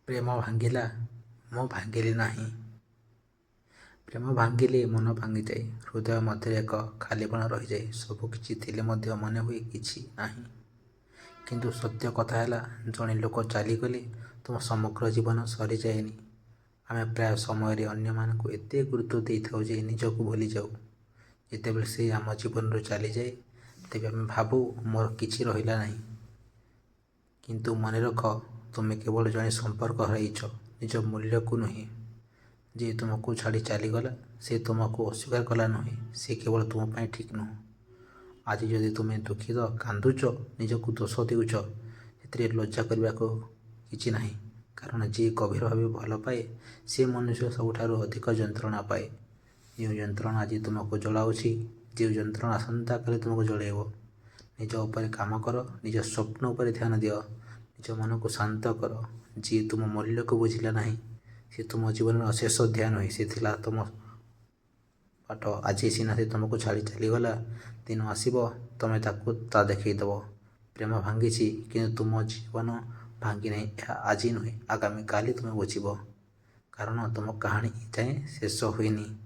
ପ୍ରେମ ଭାଙ୍ଗିଲା, ମୁଁ ଭାଙ୍ଗିଲି ନାହିଁ। ପ୍ରେମ ଭାଙ୍ଗିଲେ ମନ ଭାଙ୍ଗିଯାଏ, ହୃଦୟ ମଧ୍ୟରେ ଏକ ଖାଲିପଣ ରହିଯାଏ। ସବୁ କିଛି ଥିଲେ ମଧ୍ୟ ମନେ ହୁଏ କିଛି ନାହିଁ। କିନ୍ତୁ ସତ୍ୟ କଥା ହେଲା, ଜଣେ ଲୋକ ଚାଲିଗଲେ ତୁମ ସମଗ୍ର ଜୀବନ ସରିଯାଏନି। ଆମେ ପ୍ରାୟ ସମୟରେ ଅନ୍ୟମାନଙ୍କୁ ଏତେ ଗୁରୁତ୍ୱ ଦେଇଥାଉ ଯେ ନିଜକୁ ଭୁଲିଯାଉ। ଯେତେବେଳେ ସେ ଆମ ଜୀବନରୁ ଚାଲିଯାଏ, ତେବେ ଆମେ ଭାବୁ ମୋର କିଛି ରହିଲା ନାହିଁ। କିନ୍ତୁ ମନେ ରଖ, ତୁମେ କେବଳ ଜଣେ ସମ୍ପର୍କ ହରାଇଛ, ନିଜ ମୂଲ୍ୟକୁ ନୁହେଁ। ଯିଏ ତୁମକୁ ଛାଡ଼ି ଚାଲିଗଲା, ସେ ତୁମକୁ ଅସ୍ୱୀକାର କଲା ନୁହେଁ, ସେ କେବଳ ତୁମ ପାଇଁ ଠିକ୍ ନୁହଁ। ଆଜି ଯଦି ତୁମେ ଦୁଃଖିତ, କାନ୍ଦୁଛ, ନିଜକୁ ଦୋଷ ଦେଉଛ, ସେଥିରେ ଲଜ୍ଜା କରିବାକୁ କିଛି ନାହିଁ। କାରଣ ଯିଏ ଗଭୀର ଭାବେ ଭଲ ପାଏ, ସେ ମନୁଷ୍ୟ ସବୁଠାରୁ ଅଧିକ ଯନ୍ତ୍ରଣା ପାଏ। ଯେଉଁ ଯନ୍ତ୍ରଣା ଆଜି ତୁମକୁ ଜଳାଉଛି, ଯେଉଁ ଯନ୍ତ୍ରଣା ଆସନ୍ତାକାଲି ତୁମକୁ ଜଳାଇବ। ନିଜ ଉପରେ କାମ କର, ନିଜ ସ୍ୱପ୍ନ ଉପରେ ଧ୍ୟାନ ଦିଅ, ନିଜ ମନକୁ ଶାନ୍ତ କର। ଯିଏ ତୁମ ମୂଲ୍ୟକୁ ବୁଝିଲା ନାହିଁ, ସେ ତୁମ ଜୀବନର ଶେଷ ଅଧ୍ୟାୟ ନୁହେଁ, ସେ ଥିଲା ତୁମ ପାଠ। ଆଜି ସିନା ସେ ତୁମକୁ ଛାଡ଼ି ଚାଲିଗଲା, ଦିନ ଆସିବ ତୁମେ ତାକୁ ତା ଦେଖାଇ ଦେବ। ପ୍ରେମ ଭାଙ୍ଗିଛି, କିନ୍ତୁ ତୁମ ଜୀବନ ଭାଙ୍ଗି ନାହିଁ। ଏହା ଆଜି ନୁହେଁ, ଆଗାମୀ କାଲି ତୁମେ ବୁଝିବ। କାରଣ ତୁମ କାହାଣୀ ଯାଏଁ ଶେଷ ହୋଇନି।